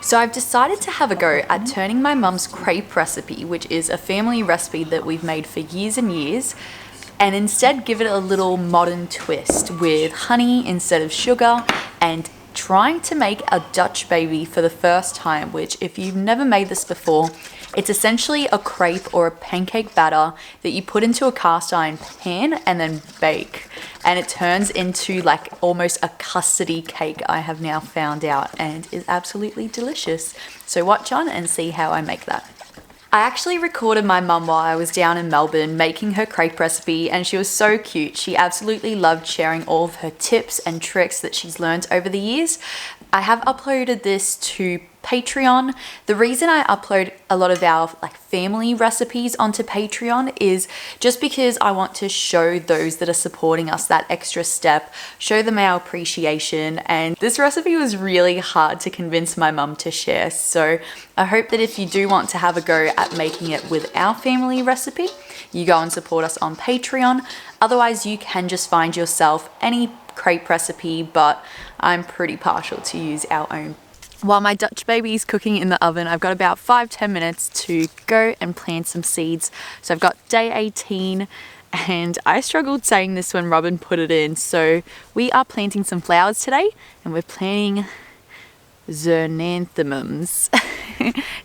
So I've decided to have a go at turning my mum's crepe recipe, which is a family recipe that we've made for years and years, and instead give it a little modern twist with honey instead of sugar and trying to make a Dutch baby for the first time, which if you've never made this before, it's essentially a crepe or a pancake batter that you put into a cast iron pan and then bake. And it turns into like almost a custardy cake, I have now found out, and is absolutely delicious. So watch on and see how I make that. I actually recorded my mum while I was down in Melbourne making her crepe recipe, and she was so cute. She absolutely loved sharing all of her tips and tricks that she's learned over the years. I have uploaded this to Patreon. The reason I upload a lot of our family recipes onto Patreon is just because I want to show those that are supporting us that extra step, show them our appreciation, and this recipe was really hard to convince my mum to share. So I hope that if you do want to have a go at making it with our family recipe, you go and support us on Patreon. Otherwise, you can just find yourself any crepe recipe, but I'm pretty partial to use our own. While my Dutch baby is cooking in the oven, I've got about 5-10 minutes to go and plant some seeds. So I've got day 18, and I struggled saying this when Robin put it in. So we are planting some flowers today, and we're planting xeranthemums.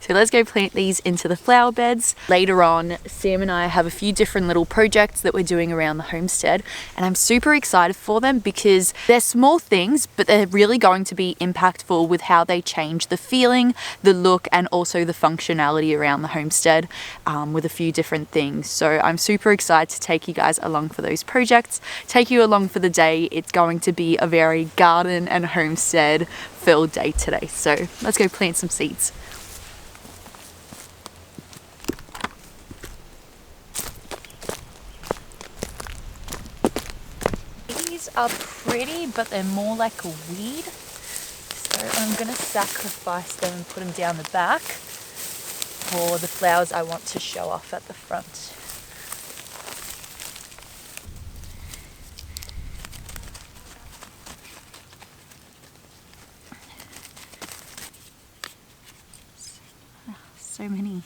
So let's go plant these into the flower beds. Later on, Sam and I have a few different little projects that we're doing around the homestead, and I'm super excited for them because they're small things, but they're really going to be impactful with how they change the feeling, the look, and also the functionality around the homestead with a few different things. So I'm super excited to take you guys along for those projects, take you along for the day. It's going to be a very garden and homestead filled day today. So let's go plant some seeds. These are pretty, but they're more like a weed. So I'm going to sacrifice them and put them down the back for the flowers I want to show off at the front. So many.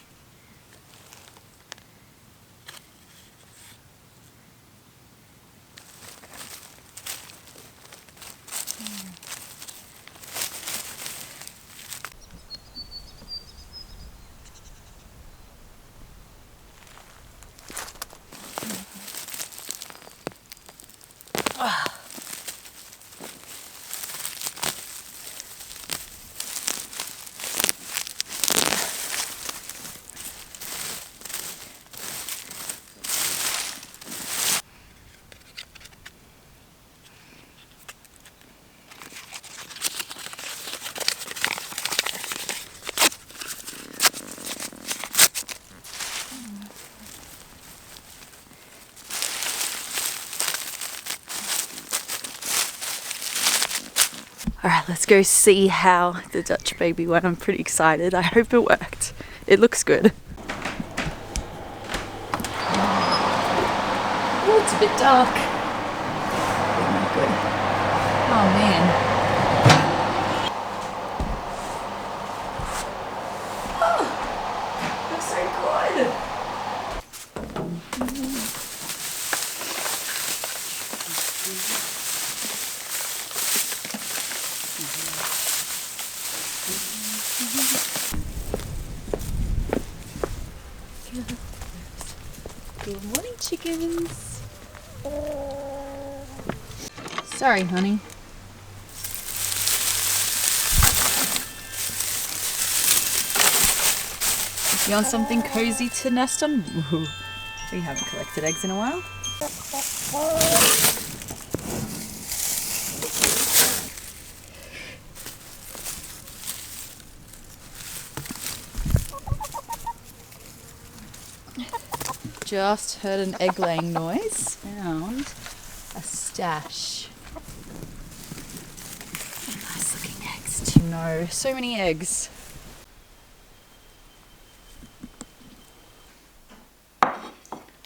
Alright, let's go see how the Dutch baby went. I'm pretty excited. I hope it worked. It looks good. Oh, it's a bit dark. Not good. Oh man. Oh, looks so good. Good morning, chickens. Sorry, honey. You want something cozy to nest on? Ooh, we haven't collected eggs in a while. Just heard an egg laying noise. Found a stash. Nice looking eggs too. No, so many eggs.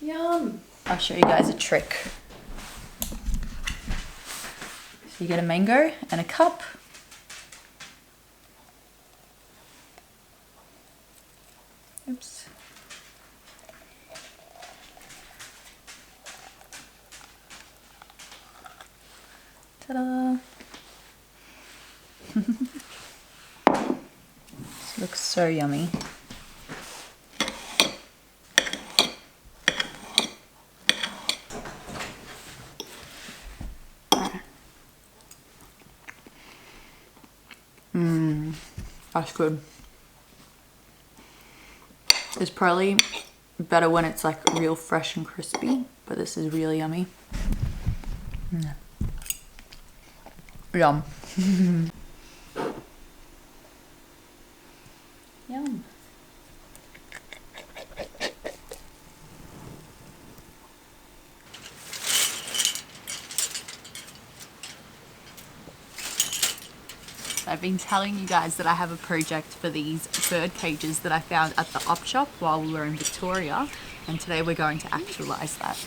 Yum. I'll show you guys a trick. So you get a mango and a cup. Oops. Ta-da! This looks so yummy. That's good. It's probably better when it's like real fresh and crispy, but this is really yummy. Yum. Yum. I've been telling you guys that I have a project for these bird cages that I found at the op shop while we were in Victoria, and today we're going to actualize that.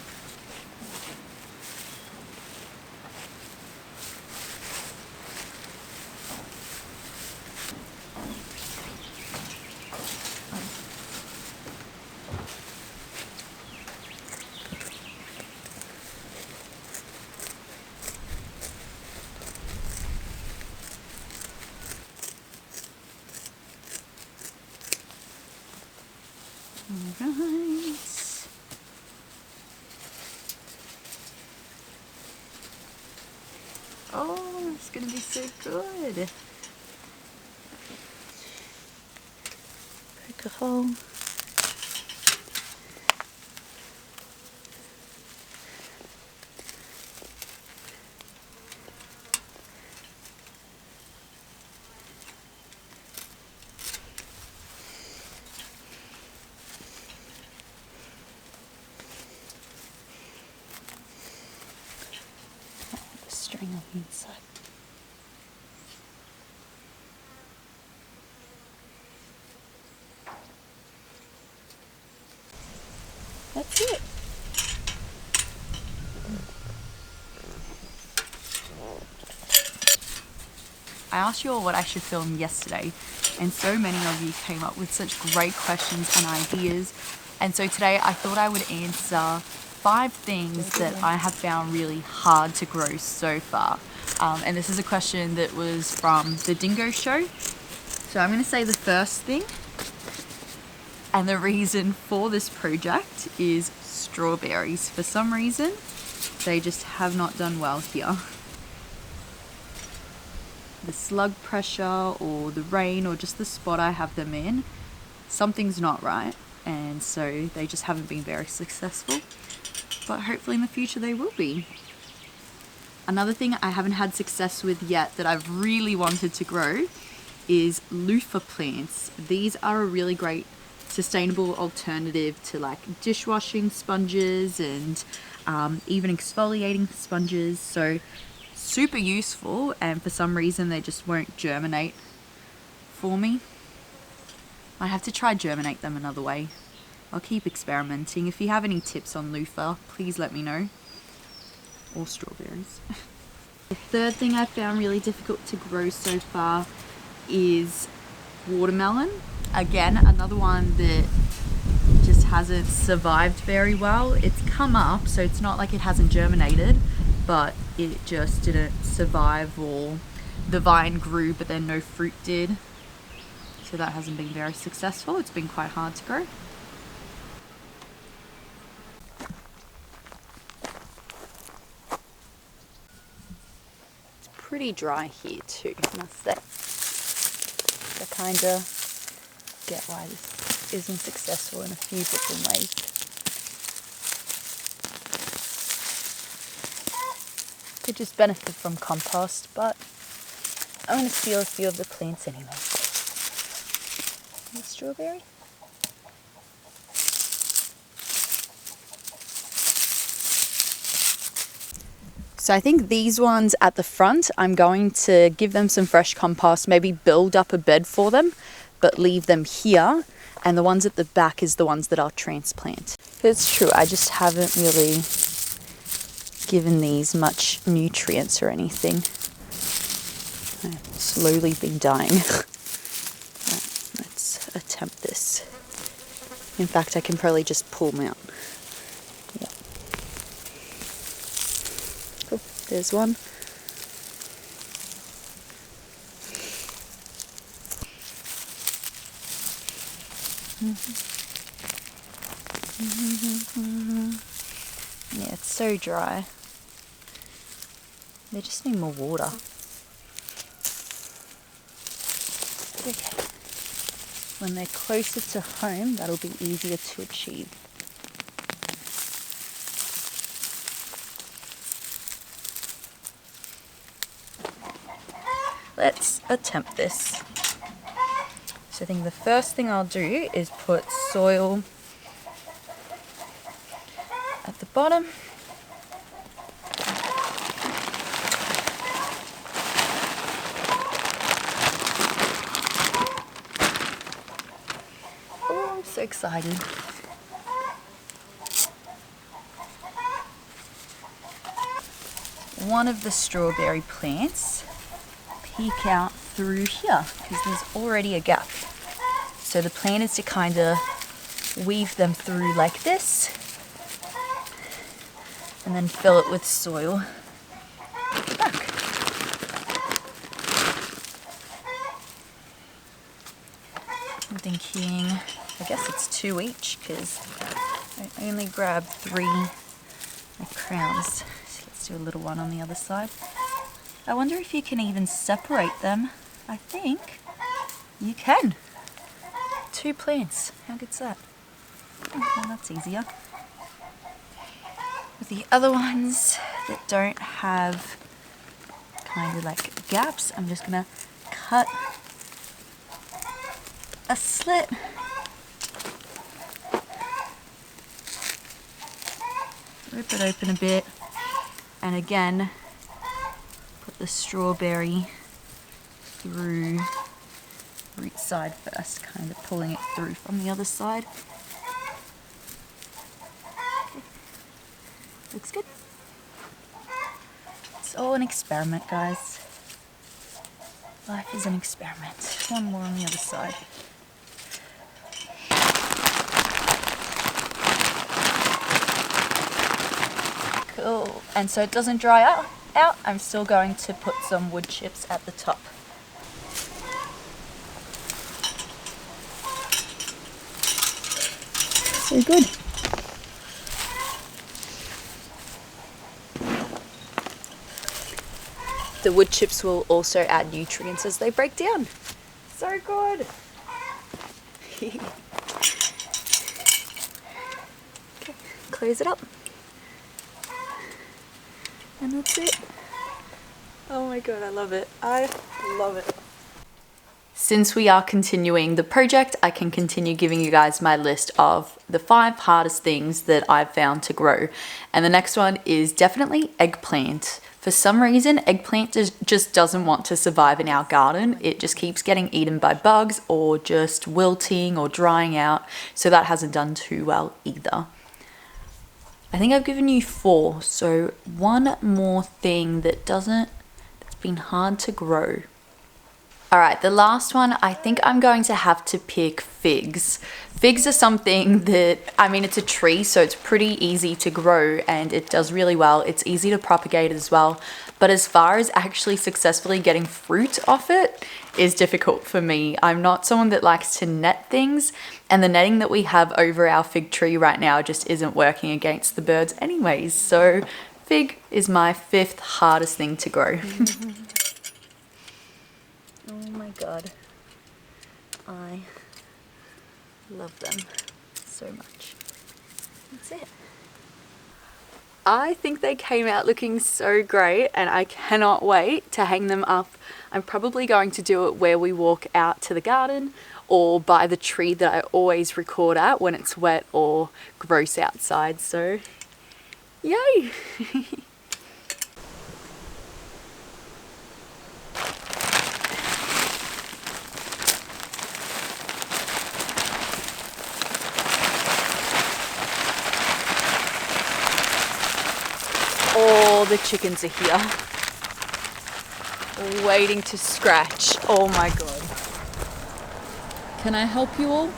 Alright. Oh, it's gonna be so good. Poke a hole. String on the inside. That's it. I asked you all what I should film yesterday, and so many of you came up with such great questions and ideas. And so today I thought I would answer 5 things that I have found really hard to grow so far. And this is a question that was from the Dingo Show. So I'm going to say the first thing. And the reason for this project is strawberries. For some reason, they just have not done well here. The slug pressure or the rain or just the spot I have them in, something's not right. And so they just haven't been very successful. But hopefully in the future they will be. Another thing I haven't had success with yet that I've really wanted to grow is loofah plants. These are a really great sustainable alternative to like dishwashing sponges and even exfoliating sponges. So super useful, and for some reason they just won't germinate for me. I have to try germinate them another way. I'll keep experimenting. If you have any tips on loofah, please let me know. Or strawberries. The third thing I found really difficult to grow so far is watermelon. Again, another one that just hasn't survived very well. It's come up, so it's not like it hasn't germinated, but it just didn't survive, or the vine grew but then no fruit did. So that hasn't been very successful. It's been quite hard to grow. It's pretty dry here too, I must say. I kind of get why this isn't successful in a few different ways. Could just benefit from compost, but I'm going to steal a few of the plants anyway. The strawberry. So I think these ones at the front, I'm going to give them some fresh compost, maybe build up a bed for them, but leave them here. And the ones at the back is the ones that I'll transplant. It's true, I just haven't really given these much nutrients or anything. I've slowly been dying. Right, let's attempt this. In fact, I can probably just pull them out. Yeah. Cool, there's one. Yeah, it's so dry. They just need more water. Okay. When they're closer to home, that'll be easier to achieve. Let's attempt this. So I think the first thing I'll do is put soil at the bottom. Oh, I'm so excited. One of the strawberry plants peek out through here because there's already a gap. So the plan is to kind of weave them through like this and then fill it with soil at the back. I'm thinking, I guess it's 2 each because I only grabbed 3 crowns. So let's do a little one on the other side. I wonder if you can even separate them. I think you can. 2 plants. How good's that? Oh, well, that's easier. With the other ones that don't have kind of like gaps, I'm just gonna cut a slit. Rip it open a bit. And again, put the strawberry through root side first, kind of pulling it through from the other side. Okay. Looks good. It's all an experiment, guys. Life is an experiment. One more on the other side. Cool. And so it doesn't dry out, I'm still going to put some wood chips at the top. So good. The wood chips will also add nutrients as they break down. So good. Okay, close it up. And that's it. Oh my god, I love it. I love it. Since we are continuing the project, I can continue giving you guys my list of the 5 hardest things that I've found to grow. And the next one is definitely eggplant. For some reason, eggplant just doesn't want to survive in our garden. It just keeps getting eaten by bugs or just wilting or drying out. So that hasn't done too well either. I think I've given you 4. So one more thing that's been hard to grow. All right, the last one, I think I'm going to have to pick figs. Figs are something that, I mean, it's a tree, so it's pretty easy to grow and it does really well. It's easy to propagate as well. But as far as actually successfully getting fruit off it is difficult for me. I'm not someone that likes to net things, and the netting that we have over our fig tree right now just isn't working against the birds anyways. So fig is my 5th hardest thing to grow. Oh my god, I love them so much. That's it. I think they came out looking so great and I cannot wait to hang them up. I'm probably going to do it where we walk out to the garden or by the tree that I always record at when it's wet or gross outside, so yay! All the chickens are here, waiting to scratch. Oh my god. Can I help you all?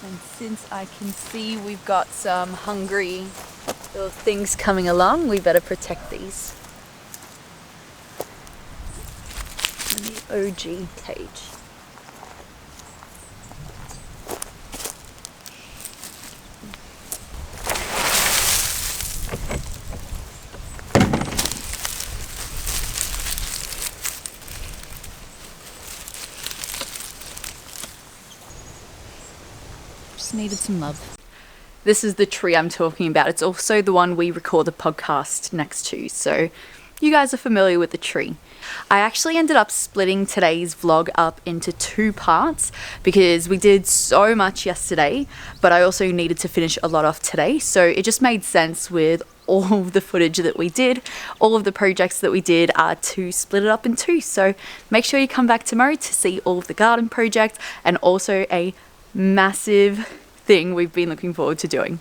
And since I can see we've got some hungry little things coming along, we better protect these. And the OG cage. Just needed some love. This is the tree I'm talking about. It's also the one we record the podcast next to, so you guys are familiar with the tree. I actually ended up splitting today's vlog up into 2 parts because we did so much yesterday, but I also needed to finish a lot off today, so it just made sense with all of the footage that we did, all of the projects that we did, to split it up in 2. So make sure you come back tomorrow to see all of the garden projects and also a massive thing we've been looking forward to doing.